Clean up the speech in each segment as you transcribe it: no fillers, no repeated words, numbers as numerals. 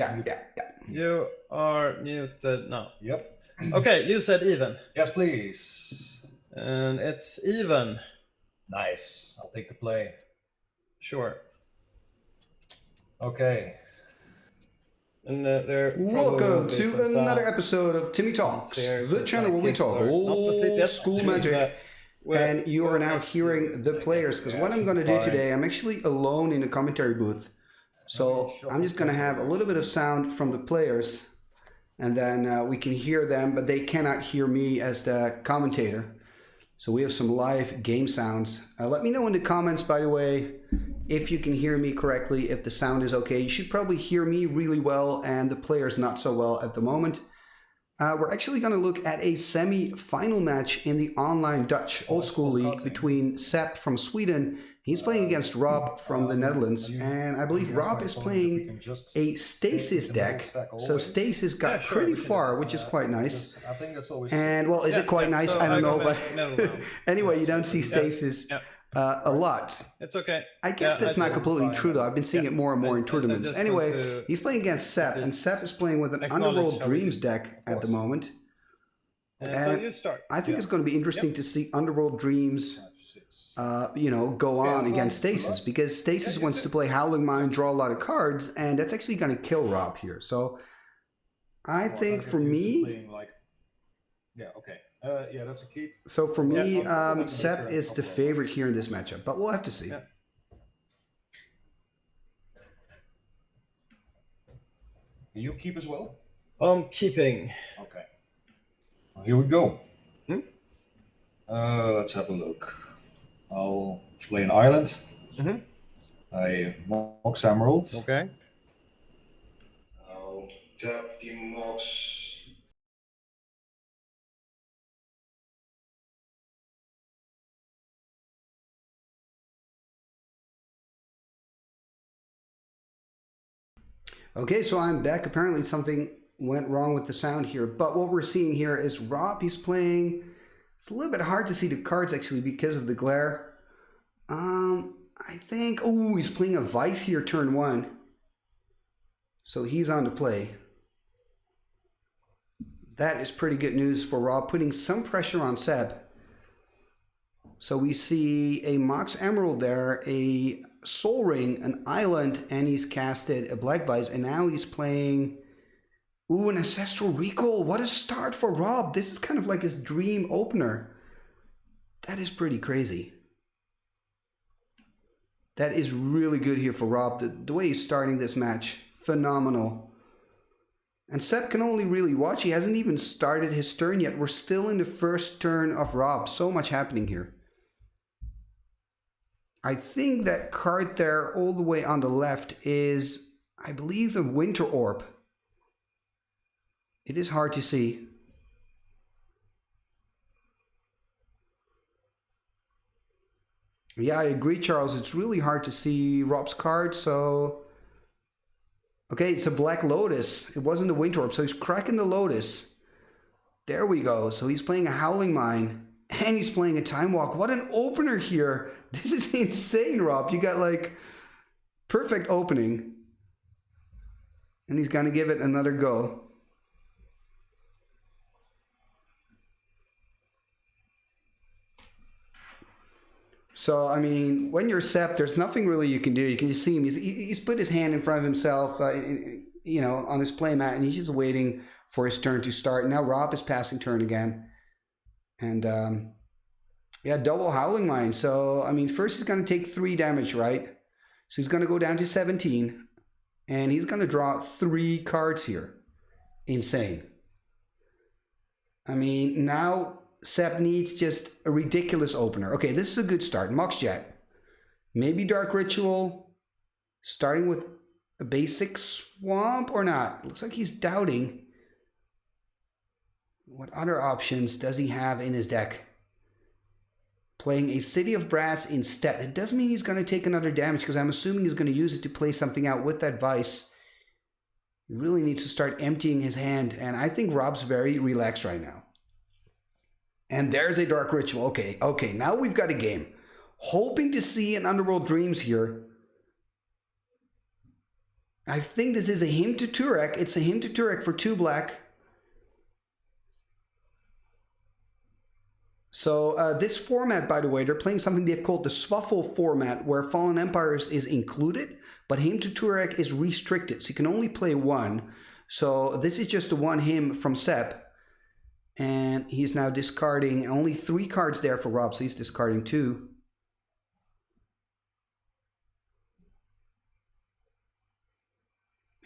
Yeah. You are muted now. Yep. Okay, you said even. Yes, please. And it's even. Nice. I'll take the play. Sure. Okay. And there Welcome to another episode of Timmy Talks, the channel where we talk old school magic. And you are now hearing the players, because what I'm going to do today, I'm actually alone in the commentary booth. So I'm just going to have a little bit of sound from the players, and then we can hear them, but they cannot hear me as the commentator. So we have some live game sounds. Let me know in the comments, by the way, if you can hear me correctly, if the sound is okay. You should probably hear me really well and the players not so well at the moment. We're actually going to look at a semi-final match in the online Dutch Old School League between Sepp from Sweden. He's playing against Rob from the Netherlands, and I believe Rob is playing a Stasis deck. So Stasis got pretty far, which is quite nice. And, well, is it quite nice? I don't know, but anyway, you don't see Stasis a lot. It's okay. I guess that's not completely true, though. I've been seeing it more and more in tournaments. Anyway, he's playing against Sepp, and Sepp is playing with an Underworld Dreams deck at the moment. So you start. I think it's going to be interesting to see Underworld Dreams go on against Stasis, because Stasis wants to play Howling Mine, draw a lot of cards, and that's actually going to kill Rob here. So I think for me, that's a keep. So for me, Sepp is the favorite here in this matchup, but we'll have to see. Yeah. You keep as well? I'm keeping. Okay. Well, here we go. Let's have a look. I'll play an island. A Mox Emerald. Okay. I'll tap the Mox. Okay, so I'm back. Apparently something went wrong with the sound here, but what we're seeing here is Rob, he's playing. It's a little bit hard to see the cards actually because of the glare. I think, he's playing a Vice here turn 1. So he's on the play. That is pretty good news for Rob, putting some pressure on Sepp. So we see a Mox Emerald there, a Soul Ring, an Island, and he's casted a Black Vice, and now he's playing an Ancestral Recall. What a start for Rob. This is kind of like his dream opener. That is pretty crazy. That is really good here for Rob. The way he's starting this match, phenomenal. And Sepp can only really watch. He hasn't even started his turn yet. We're still in the first turn of Rob. So much happening here. I think that card there all the way on the left is, I believe, the Winter Orb. It is hard to see. Yeah, I agree, Charles. It's really hard to see Rob's card, so... Okay, it's a Black Lotus. It wasn't the Winter Orb, so he's cracking the Lotus. There we go. So he's playing a Howling Mine, and he's playing a Time Walk. What an opener here. This is insane, Rob. You got, like, perfect opening. And he's going to give it another go. So, I mean, when you're Sepp, there's nothing really you can do. You can just see him. He's put his hand in front of himself, on his playmat, and he's just waiting for his turn to start. Now Rob is passing turn again. And, double Howling Mine. So, I mean, first he's going to take 3 damage, right? So he's going to go down to 17. And he's going to draw 3 cards here. Insane. I mean, now Sepp needs just a ridiculous opener. Okay, this is a good start. Mox Jet. Maybe Dark Ritual. Starting with a basic Swamp or not. Looks like he's doubting. What other options does he have in his deck? Playing a City of Brass instead. It doesn't mean he's going to take another damage, because I'm assuming he's going to use it to play something out with that Vice. He really needs to start emptying his hand, and I think Rob's very relaxed right now. And there's a Dark Ritual. Okay, now we've got a game. Hoping to see an Underworld Dreams here. I think this is a him to Turek. It's a him to Turek for 2 black. So this format, by the way, they're playing something they've called the Swaffle format, where Fallen Empires is included, but him to Turek is restricted. So you can only play 1. So this is just the 1 him from Sep. And he's now discarding only 3 cards there for Rob, so he's discarding 2.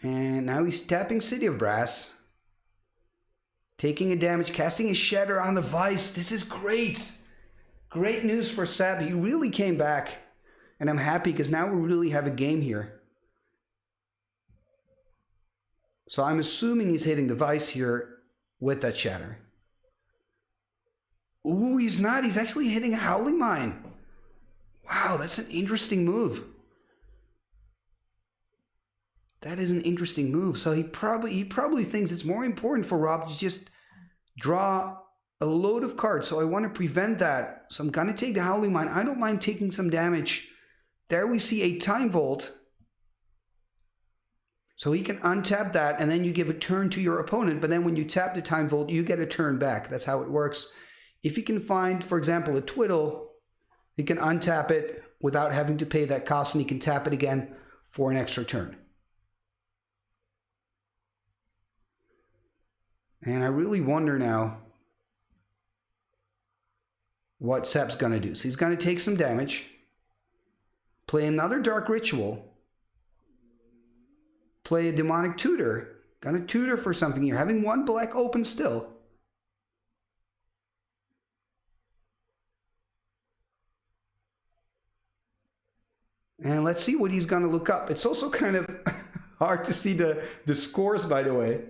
And now he's tapping City of Brass. Taking a damage, casting a Shatter on the Vice. This is great. Great news for Seb. He really came back. And I'm happy because now we really have a game here. So I'm assuming he's hitting the Vice here with that Shatter. Ooh, he's not. He's actually hitting a Howling Mine. Wow, that's an interesting move. That is an interesting move. So he probably thinks it's more important for Rob to just draw a load of cards. So I want to prevent that. So I'm going to take the Howling Mine. I don't mind taking some damage. There we see a Time Vault. So he can untap that, and then you give a turn to your opponent. But then when you tap the Time Vault, you get a turn back. That's how it works. If he can find, for example, a Twiddle, he can untap it without having to pay that cost, and he can tap it again for an extra turn. And I really wonder now what Sep's going to do. So he's going to take some damage, play another Dark Ritual, play a Demonic Tutor. Going to tutor for something here, having 1 black open still. And let's see what he's going to look up. It's also kind of hard to see the scores, by the way.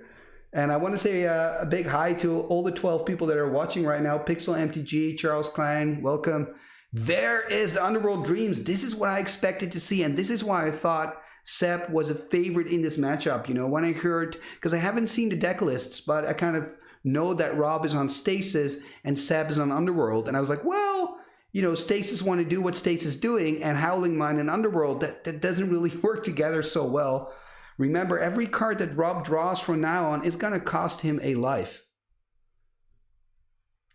And I want to say a big hi to all the 12 people that are watching right now. Pixel MTG, Charles Klein, welcome. There is the Underworld Dreams. This is what I expected to see. And this is why I thought Sep was a favorite in this matchup. You know, when I heard, because I haven't seen the deck lists, but I kind of know that Rob is on Stasis and Sep is on Underworld. And I was like, well, you know, Stasis want to do what Stasis is doing, and Howling Mine and Underworld, that doesn't really work together so well. Remember, every card that Rob draws from now on is going to cost him a life.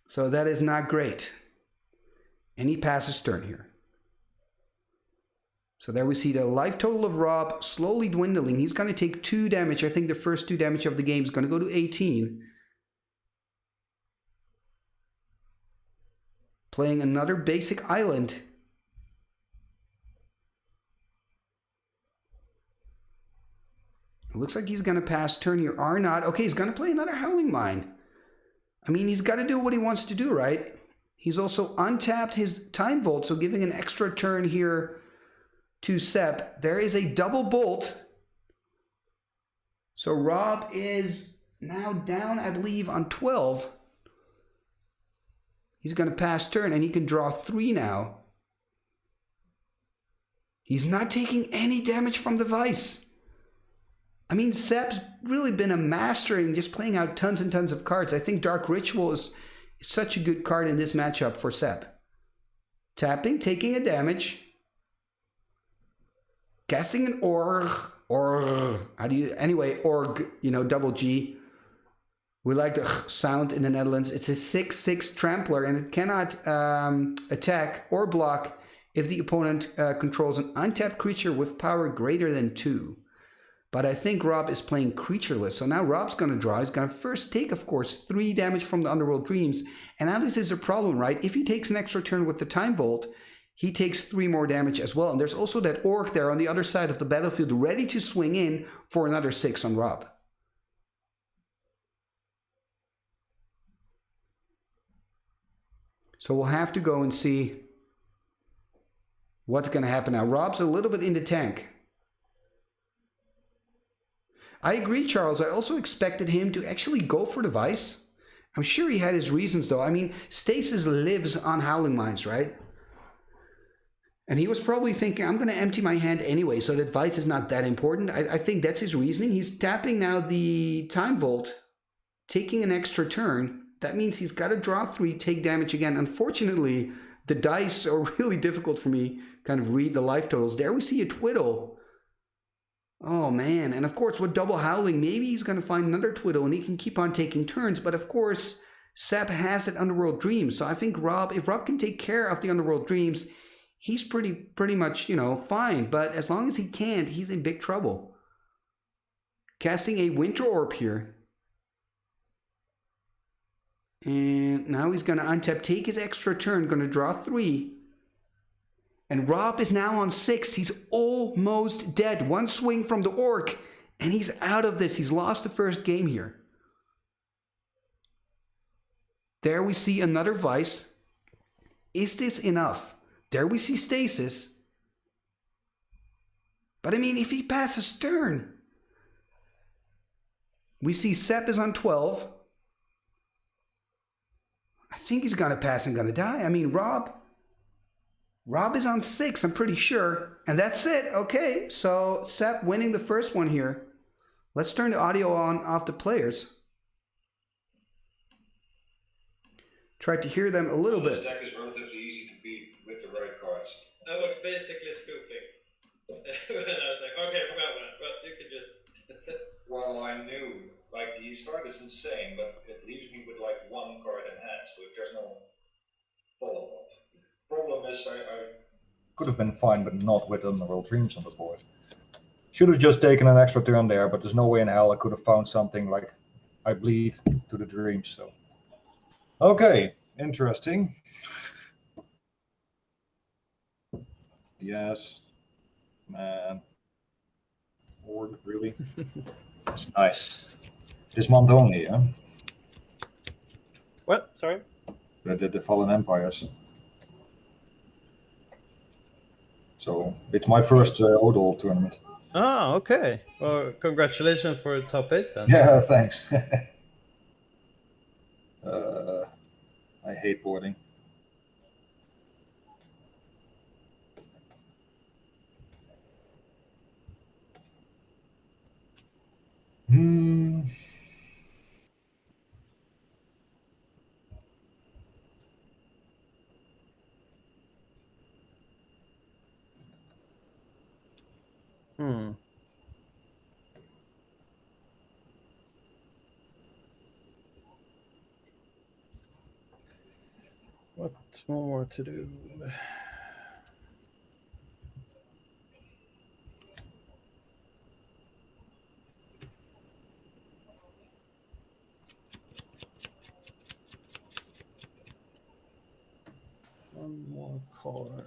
So that is not great. And he passes turn here. So there we see the life total of Rob slowly dwindling. He's going to take 2 damage. I think the first 2 damage of the game is going to go to 18. Playing another basic island. It looks like he's going to pass turn here. Or not. Okay, he's going to play another Howling Mine. I mean, he's got to do what he wants to do, right? He's also untapped his Time Vault, so giving an extra turn here to Sep. There is a double bolt. So Rob is now down, I believe, on 12. He's going to pass turn, and he can draw 3 now. He's not taking any damage from the Vice. I mean, Sep's really been a master in just playing out tons and tons of cards. I think Dark Ritual is such a good card in this matchup for Sep. Tapping, taking a damage. Casting an Org. How do you... Anyway, Org, you know, double G. We like the sound in the Netherlands. It's a 6/6 trampler, and it cannot attack or block if the opponent controls an untapped creature with power greater than 2. But I think Rob is playing creatureless. So now Rob's going to draw. He's going to first take, of course, 3 damage from the Underworld Dreams. And now this is a problem, right? If he takes an extra turn with the Time Vault, he takes 3 more damage as well. And there's also that Orc there on the other side of the battlefield ready to swing in for another 6 on Rob. So we'll have to go and see what's going to happen now. Rob's a little bit in the tank. I agree, Charles. I also expected him to actually go for the Vice. I'm sure he had his reasons, though. I mean, Stasis lives on Howling Mines, right? And he was probably thinking, I'm going to empty my hand anyway, so that Vice is not that important. I think that's his reasoning. He's tapping now the Time Vault, taking an extra turn. That means he's got to draw 3, take damage again. Unfortunately, the dice are really difficult for me kind of read the life totals. There we see a Twiddle. Oh man, and of course with double howling, maybe he's going to find another Twiddle and he can keep on taking turns, but of course Seb has that Underworld Dreams, so I think if Rob can take care of the Underworld Dreams, he's pretty much, fine, but as long as he can't, he's in big trouble. Casting a Winter Orb here. And now he's going to untap, take his extra turn, going to draw 3. And Rob is now on 6. He's almost dead. One swing from the Orc, and he's out of this. He's lost the first game here. There we see another Vice. Is this enough? There we see Stasis. But I mean, if he passes turn. We see Sep is on 12. I think he's going to pass and going to die. I mean, Rob is on 6, I'm pretty sure. And that's it. Okay, so Sep winning the first one here. Let's turn the audio on off the players. Try to hear them a little bit. This deck is relatively easy to beat with the right cards. I was basically scooping. When I was like, okay, I forgot one, but you could just... Well, I knew, like, the start is insane, but it leaves me with, like, 1 card in hand, so if there's no follow-up. Problem is, I could have been fine, but not with Underworld Dreams on the board. Should have just taken an extra turn there, but there's no way in hell I could have found something like I bleed to the Dreams, so... Okay, interesting. Yes. Man. Org, really? That's nice. This month only, yeah? What? Sorry? The Fallen Empires. So, it's my first Odol tournament. Oh, okay. Well, congratulations for top 8 then. Yeah, thanks. I hate boarding. What more to do? One more card.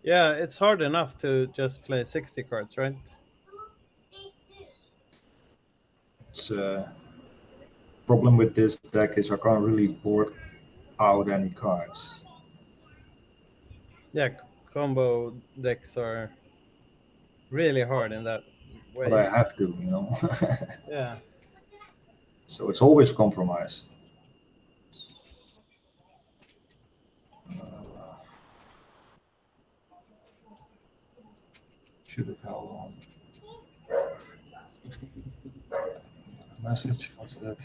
Yeah, it's hard enough to just play 60 cards, right? It's problem with this deck is I can't really board out any cards. Yeah, combo decks are really hard in that way. But I have to, Yeah. So it's always a compromise. Should have held on. Message, what's that?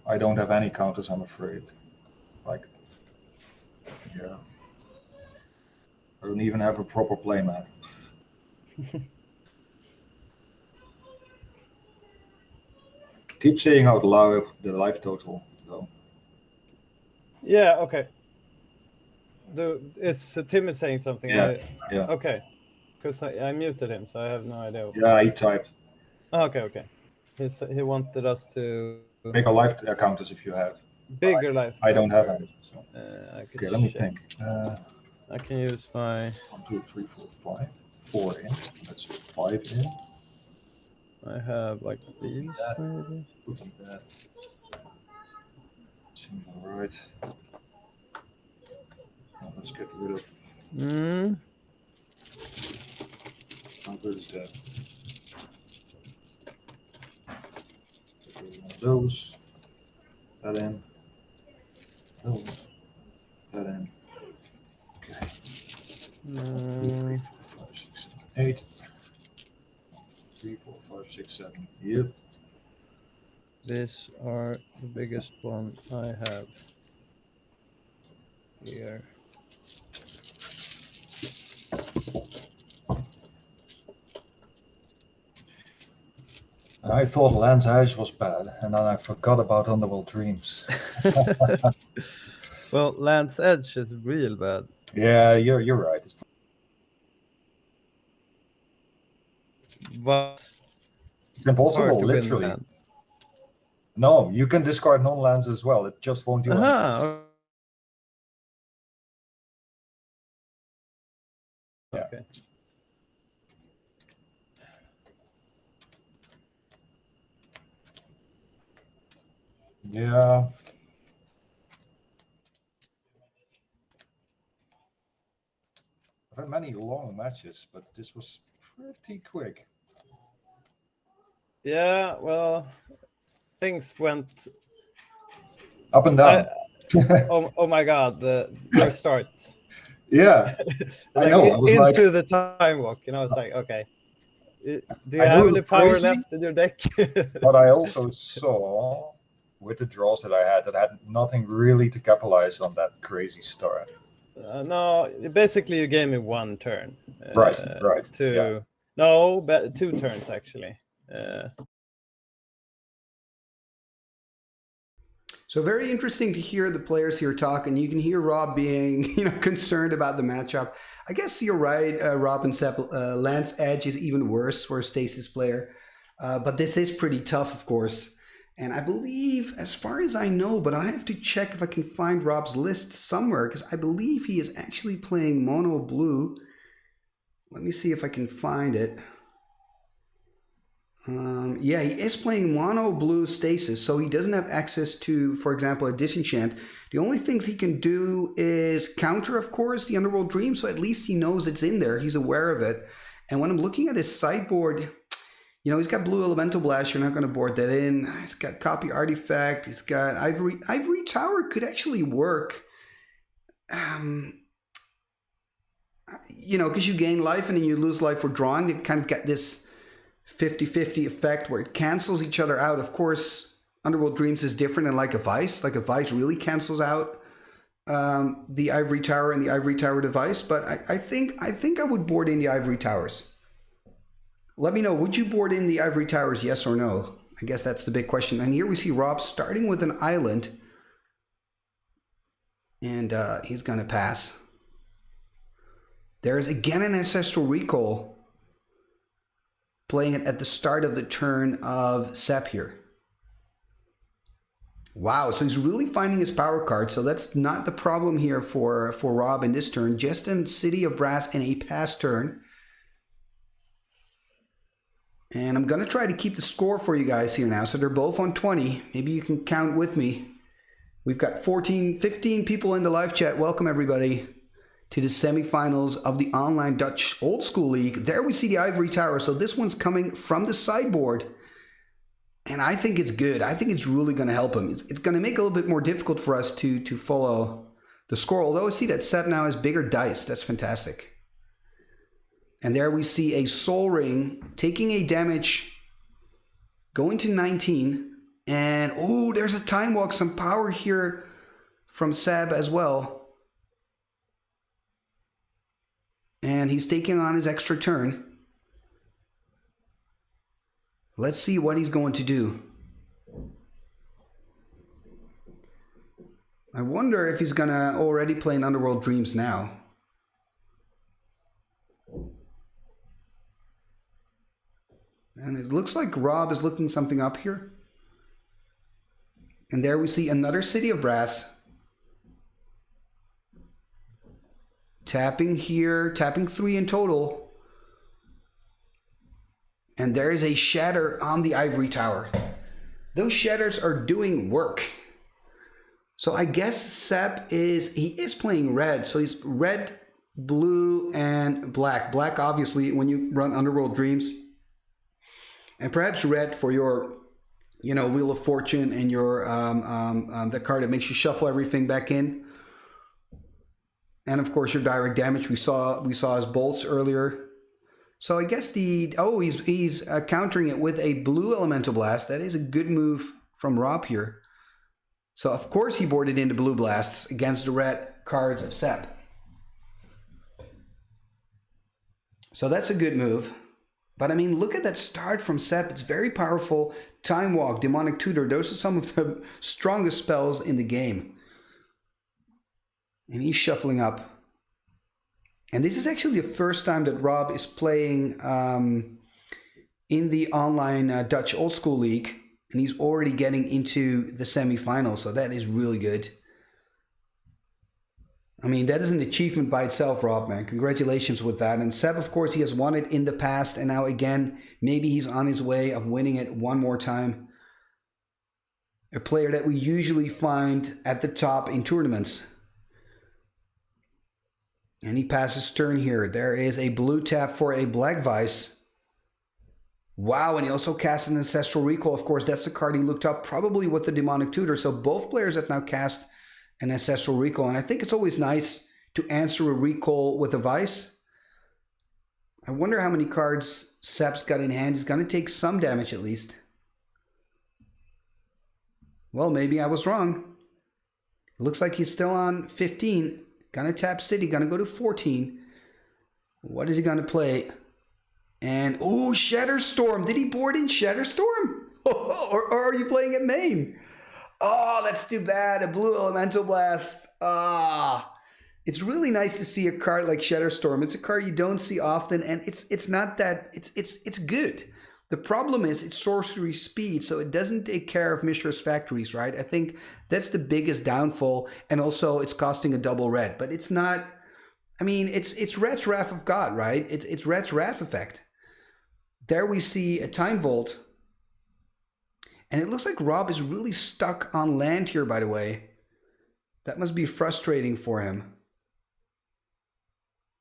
I don't have any counters, I'm afraid. Like, yeah. I don't even have a proper playmat. Keep saying out loud the life total, though. Yeah, okay. Is Timmy saying something? Yeah, yeah. Okay. Because I muted him, so I have no idea. Yeah, he typed. Oh, okay. He wanted us to... Make a life counters if you have. Bigger life. I don't have any. So. Okay, let me think. I can use my... 1, 2, 3, 4, 5. 4 in. That's 5 in. I have like these, maybe. Put like that. Seems alright. Now let's get rid of. How good is that? Get rid of one of those. That in. Those. That in. Okay. 2, 3, 4, 5, 6, 7, 8. 3, 4, 5, 6, 7. Yep. these are the biggest one I have here. I thought Land's Edge was bad, and then I forgot about Underworld Dreams. Well, Land's Edge is real bad. Yeah, you're right. But It's impossible, hard to win literally. lands. No, you can discard non-lands as well. It just won't do anything. Aha. Yeah. Okay. Yeah. I've had many long matches, but this was pretty quick. Yeah, well, things went. Up and down. Oh my God, your start. Yeah, I know. I was into like, the time walk, you know, it's like, okay. Do you I have knew it any was power crazy. left in your deck? but I also saw with the draws that I had nothing really to capitalize on that crazy start. No, basically you gave me one turn. Right. Yeah. No, but 2 turns actually. So very interesting to hear the players here talk, and you can hear Rob being, concerned about the matchup. I guess you're right, Rob and Sepp. Land's Edge is even worse for a Stasis player, but this is pretty tough, of course. And I believe, as far as I know, but I have to check if I can find Rob's list somewhere, because I believe he is actually playing mono blue. Let me see if I can find it. Yeah, he is playing mono blue Stasis, so he doesn't have access to, for example, a disenchant. The only things he can do is counter, of course, the Underworld Dream, so at least he knows it's in there. He's aware of it. And when I'm looking at his sideboard, he's got Blue Elemental Blast. You're not going to board that in. He's got Copy Artifact. He's got Ivory Tower could actually work. Because you gain life and then you lose life for drawing. You kind of get this 50-50 effect where it cancels each other out. Of course, Underworld Dreams is different than like a Vice. Like a Vice really cancels out the Ivory Tower and the Ivory Tower device. But I think I would board in the Ivory Towers. Let me know, would you board in the Ivory Towers, yes or no? I guess that's the big question. And here we see Rob starting with an island. And he's going to pass. There's again an Ancestral Recall. Playing it at the start of the turn of Sepp here. Wow, so he's really finding his power card. So that's not the problem here for Rob in this turn. Just in City of Brass and a pass turn. And I'm going to try to keep the score for you guys here now. So they're both on 20. Maybe you can count with me. We've got 15 people in the live chat. Welcome, everybody, to the semifinals of the online Dutch Old School League. There we see the Ivory Tower. So this one's coming from the sideboard. And I think it's good. I think it's really going to help him. It's going to make it a little bit more difficult for us to follow the score. Although I see that Sepp now has bigger dice. That's fantastic. And there we see a Soul Ring taking a damage, going to 19. And, oh, there's a Time Walk, some power here from Seb as well. And he's taking on his extra turn. Let's see what he's going to do. I wonder if he's going to already play an Underworld Dreams now. And it looks like Rob is looking something up here. And there we see another City of Brass. Tapping here, tapping 3 in total. And there is a Shatter on the Ivory Tower. Those Shatters are doing work. So I guess Sepp he is playing red. So he's red, blue, and black. Black, obviously, when you run Underworld Dreams. And perhaps red for your, Wheel of Fortune and your the card that makes you shuffle everything back in. And of course your direct damage. We saw his bolts earlier. So I guess he's countering it with a blue Elemental Blast. That is a good move from Rob here. So, of course, he boarded into Blue Blasts against the red cards of Sep. So that's a good move. But, I mean, look at that start from Sep. It's very powerful. Time Walk, Demonic Tutor. Those are some of the strongest spells in the game. And he's shuffling up. And this is actually the first time that Rob is playing in the online Dutch Old School League. And he's already getting into the semifinals. So that is really good. I mean, that is an achievement by itself, Rob, man. Congratulations with that. And Seb, of course, he has won it in the past. And now, again, maybe he's on his way of winning it one more time. A player that we usually find at the top in tournaments. And he passes turn here. There is a blue tap for a black vice. Wow, and he also cast an Ancestral Recall. Of course, that's the card he looked up, probably with the Demonic Tutor. So both players have now cast an Ancestral Recall. And I think it's always nice to answer a recall with a vice. I wonder how many cards Sep's got in hand. He's going to take some damage at least. Well, maybe I was wrong. Looks like he's still on 15. Gonna tap City, gonna go to 14. What is he gonna play? And, oh, Shatterstorm. Did he board in Shatterstorm? or are you playing at main? Oh, that's too bad. A blue Elemental Blast. It's really nice to see a card like Shatterstorm. It's a card you don't see often, and it's not that, it's good. The problem is it's sorcery speed, so it doesn't take care of Mishra's Factories, right? I think that's the biggest downfall, and also it's costing a double red. But it's not, I mean, it's Red's Wrath of God, right? It's Red's Wrath effect. There we see a Time Vault. And it looks like Rob is really stuck on land here, by the way. That must be frustrating for him.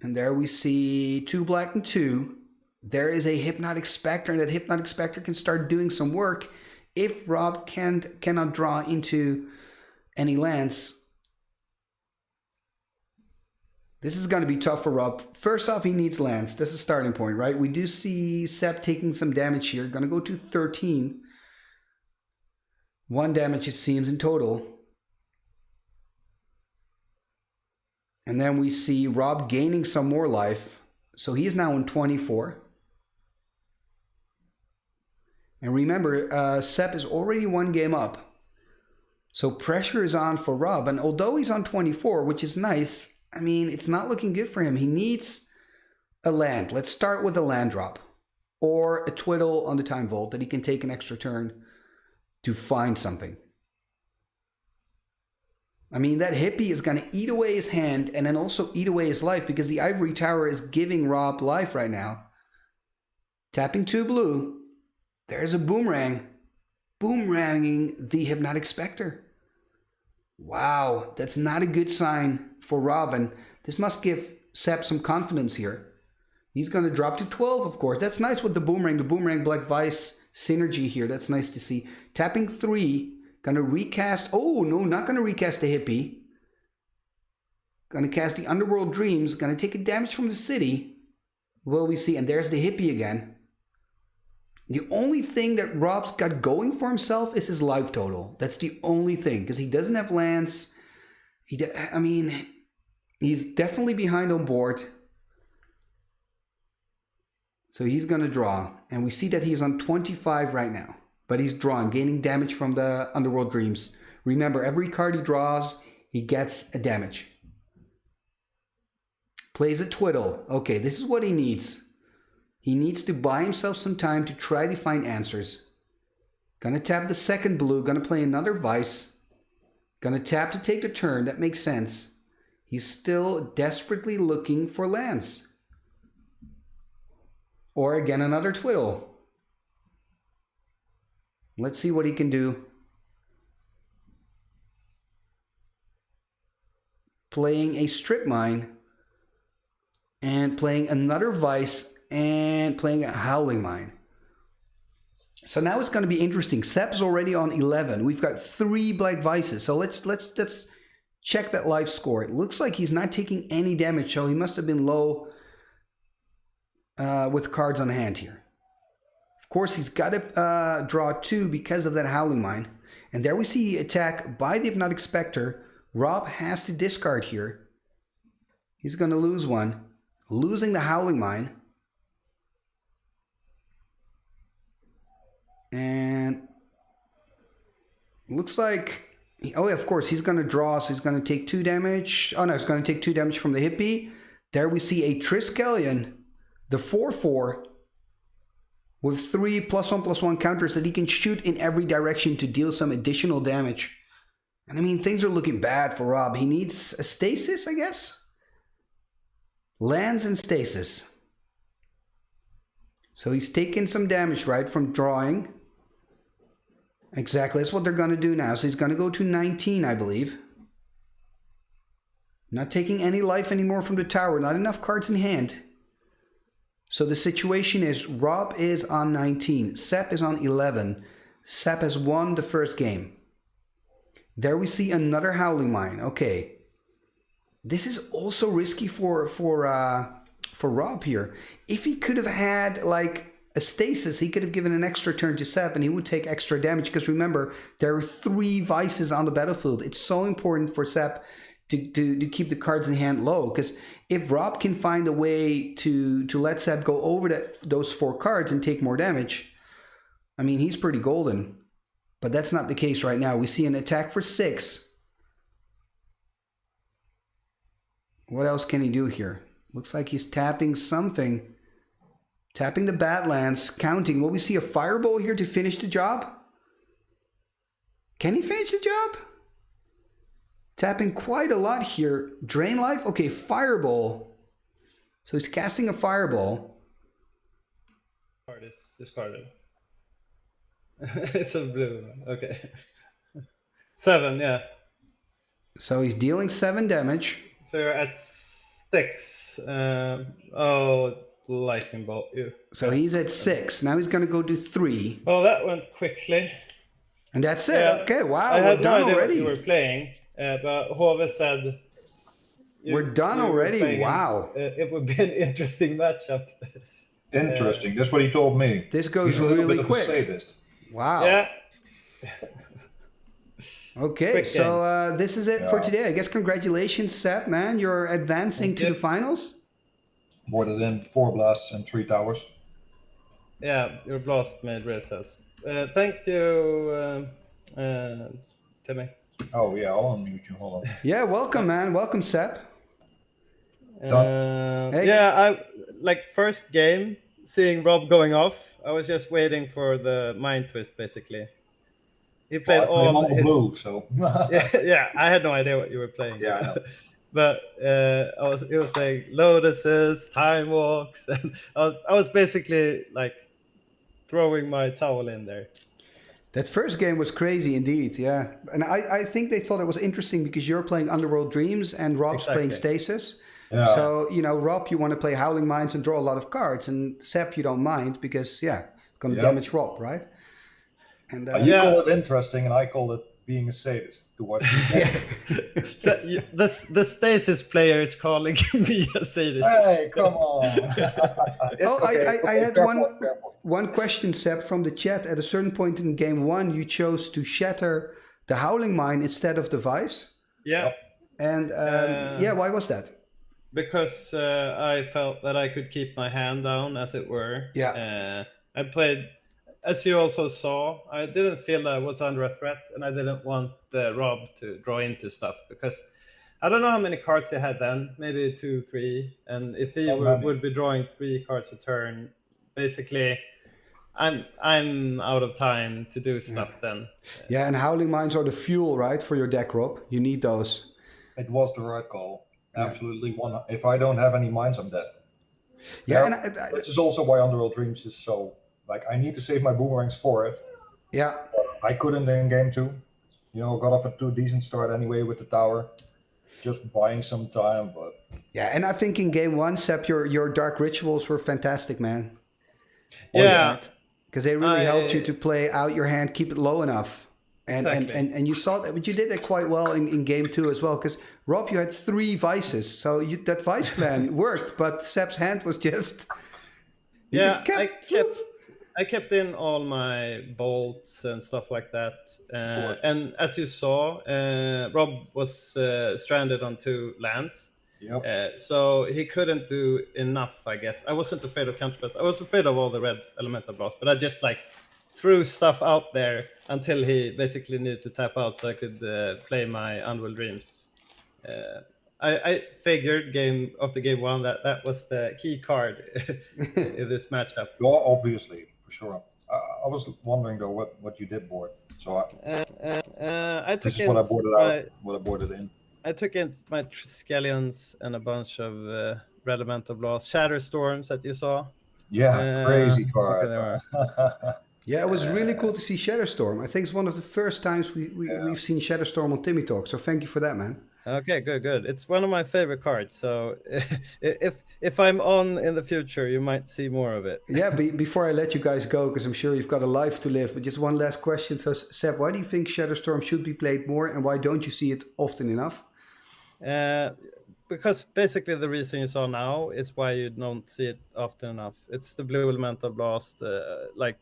And there we see 2 black and 2. There is a Hypnotic Spectre, and that Hypnotic Spectre can start doing some work if Rob cannot draw into any lands. This is going to be tough for Rob. First off, he needs lands. That's a starting point, right? We do see Sep taking some damage here. Going to go to 13. 1 damage, it seems, in total. And then we see Rob gaining some more life. So he is now on 24. And remember, Sep is already 1 game up. So pressure is on for Rob. And although he's on 24, which is nice, I mean, it's not looking good for him. He needs a land. Let's start with a land drop. Or a twiddle on the Time Vault that he can take an extra turn to find something. I mean, that hippie is going to eat away his hand and then also eat away his life because the Ivory Tower is giving Rob life right now. Tapping 2 blue. There's a Boomerang. Boomeranging the Hypnotic Spectre. Wow, that's not a good sign for Rob. And this must give Sep some confidence here. He's going to drop to 12, of course. That's nice with the Boomerang Black Vice synergy here. That's nice to see. Tapping 3. Going to recast. Oh, no, not going to recast the hippie. Going to cast the Underworld Dreams. Going to take a damage from the city. Will we see? And there's the hippie again. The only thing that Rob's got going for himself is his life total. That's the only thing. Because he doesn't have lands. I mean, he's definitely behind on board. So he's going to draw. And we see that he's on 25 right now. But he's drawing, gaining damage from the Underworld Dreams. Remember, every card he draws, he gets a damage. Plays a twiddle. Okay, this is what he needs. He needs to buy himself some time to try to find answers. Gonna tap the 2nd blue. Gonna play another Vice. Gonna tap to take the turn. That makes sense. He's still desperately looking for lands. Or again, another twiddle. Let's see what he can do. Playing a Strip Mine. And playing another Vice. And playing a Howling Mine. So now it's going to be interesting. Sep's already on 11. We've got 3 Black Vices. So let's check that life score. It looks like he's not taking any damage. So he must have been low with cards on hand here. Of course, he's got to draw 2 because of that Howling Mine. And there we see attack by the Hypnotic Spectre. Rob has to discard here. He's going to lose one. Losing the Howling Mine. And looks like... Oh, yeah, of course, he's going to draw, so he's going to take 2 damage. Oh, no, he's going to take 2 damage from the Hippie. There we see a Triskelion, the 4/4, with 3 +1/+1 counters that he can shoot in every direction to deal some additional damage. And I mean, things are looking bad for Rob. He needs a stasis, I guess? Lands and stasis. So he's taking some damage, right, from drawing. Exactly, that's what they're going to do now. So he's going to go to 19, I believe. Not taking any life anymore from the tower. Not enough cards in hand. So the situation is Rob is on 19. Sepp is on 11. Sepp has won the first game. There we see another Howling Mine. Okay. This is also risky for Rob here. If he could have had like a stasis, he could have given an extra turn to Sepp and he would take extra damage, because remember, there are 3 vices on the battlefield. It's so important for Sepp to keep the cards in hand low, because if Rob can find a way to let Sepp go over those 4 cards and take more damage, I mean, he's pretty golden. But that's not the case right now. We see an attack for 6. What else can he do here? Looks like he's tapping something. Tapping the Badlands, counting. Will we see a Fireball here to finish the job? Can he finish the job? Tapping quite a lot here. Drain life? Okay, Fireball. So he's casting a Fireball. Card is discarded. It's a blue one. Okay. 7, yeah. So he's dealing 7 damage. So you're at 6. Lightning bolt you. So he's at 6. Now he's going to go to 3. Well, that went quickly. And that's it. Yeah. Okay, wow. I We're had done no idea already. what you were playing, but Hove said... We're done already. Wow. It would be an interesting matchup. Interesting. That's what he told me. This goes He's a little really bit quick. Of a sadist. Wow. Yeah. Okay, Quick so this is it for Yeah. today. I guess congratulations, Sepp, man. You're advancing to the finals. Boarded in 4 blasts and 3 towers. Yeah, your blast made recess. Thank you, Timmy. Oh yeah, I'll unmute you. Hold on. Yeah, welcome, man. Welcome, Sepp. Hey. Yeah, I like first game seeing Rob going off. I was just waiting for the mind twist, basically. He played all his blue, so yeah. I had no idea what you were playing. Yeah, I know. But he was playing lotuses, time walks, and I was basically like throwing my towel in there. That first game was crazy indeed, yeah. And I think they thought it was interesting because you're playing Underworld Dreams and Rob's playing Stasis. Yeah. So, you know, Rob, you want to play Howling Mines and draw a lot of cards. And Sepp, you don't mind because, yeah, going to damage Rob, right? And you call it interesting and I call it being a sadist to watch. So the Stasis player is calling me a sadist. Hey, come on. I had one question, Sepp, from the chat. At a certain point in game 1, you chose to shatter the Howling Mine instead of the Vice. Yeah. And yeah, why was that? Because I felt that I could keep my hand down, as it were. Yeah. I played, as you also saw, I didn't feel that I was under a threat, and I didn't want Rob to draw into stuff, because I don't know how many cards he had then, maybe 2, 3, and if he would be drawing 3 cards a turn, basically, I'm out of time to do stuff then. Yeah, and Howling Mines are the fuel, right, for your deck, Rob? You need those. It was the right call. Absolutely. If I don't have any mines, I'm dead. Yeah, this is also why Underworld Dreams is so, like, I need to save my boomerangs for it. Yeah. I couldn't in game 2. You know, got off to a decent start anyway with the tower. Just buying some time, but... Yeah, and I think in game 1, Sepp, your Dark Rituals were fantastic, man. Yeah. Because they really helped you to play out your hand, keep it low enough. And, exactly. and you saw that, but you did that quite well in game 2 as well. Because Rob, you had 3 vices, so that vice plan worked, but Sepp's hand was just... I kept I kept in all my bolts and stuff like that. And as you saw, Rob was stranded on 2 lands. Yep. So he couldn't do enough, I guess. I wasn't afraid of counterpress. I was afraid of all the red elemental blast, but I just like threw stuff out there until he basically needed to tap out so I could play my Unreal Dreams. I figured game one that was the key card in this matchup. Well, obviously, for sure. I was wondering though what you did board. So I took this is in what I boarded out. What I boarded in. I took in my Skellions and a bunch of red elemental blast, shatter storms that you saw. Yeah, crazy card. Yeah, it was really cool to see Shadowstorm. I think it's one of the first times we've seen Shadowstorm on Timmy Talk. So thank you for that, man. Okay, good. It's one of my favorite cards. So if I'm on in the future, you might see more of it. Yeah, before I let you guys go, because I'm sure you've got a life to live, but just one last question. So, Seb, why do you think Shadowstorm should be played more, and why don't you see it often enough? Because basically the reason you saw now is why you don't see it often enough. It's the blue elemental blast, like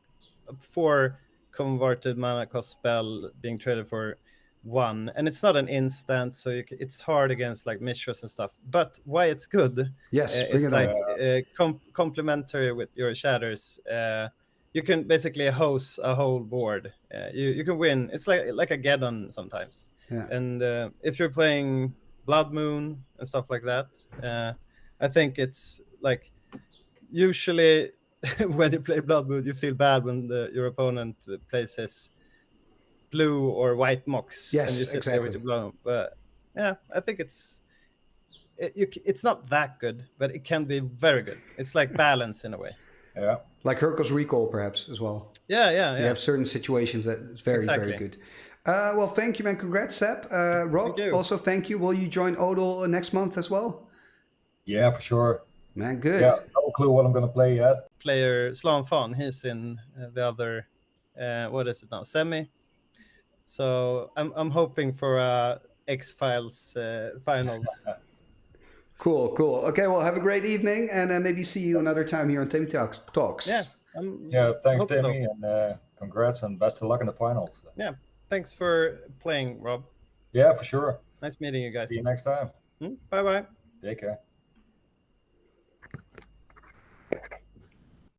4 converted mana cost spell being traded for 1, and it's not an instant, so it's hard against like Mishras and stuff. But why it's good? Yes, bring it's it like complementary with your shatters. You can basically host a whole board. You can win. It's like a Geddon sometimes. Yeah. And if you're playing Blood Moon and stuff like that, I think it's like usually when you play Blood Moon, you feel bad when your opponent plays his blue or white mocks. Yes, and you sit exactly. there with your blue. But yeah, I think it's not that good, but it can be very good. It's like balance in a way. Yeah. Like Hercules Recall, perhaps, as well. Yeah. You have certain situations that it's very, very good. Well, thank you, man. Congrats, Seb. Rob, Thank you. also thank you. Will you join Odal next month as well? Yeah, for sure. Man, good. Yeah, no clue what I'm going to play yet. Player Slan Fan, he's in the other, what is it now, semi. So I'm hoping for X-Files finals. Cool. Okay, well, have a great evening, and maybe see you another time here on Timmy Talks. Yeah. Thanks, Timmy, and congrats and best of luck in the finals. Yeah, thanks for playing, Rob. Yeah, for sure. Nice meeting you guys. See you next time. Bye-bye. Take care.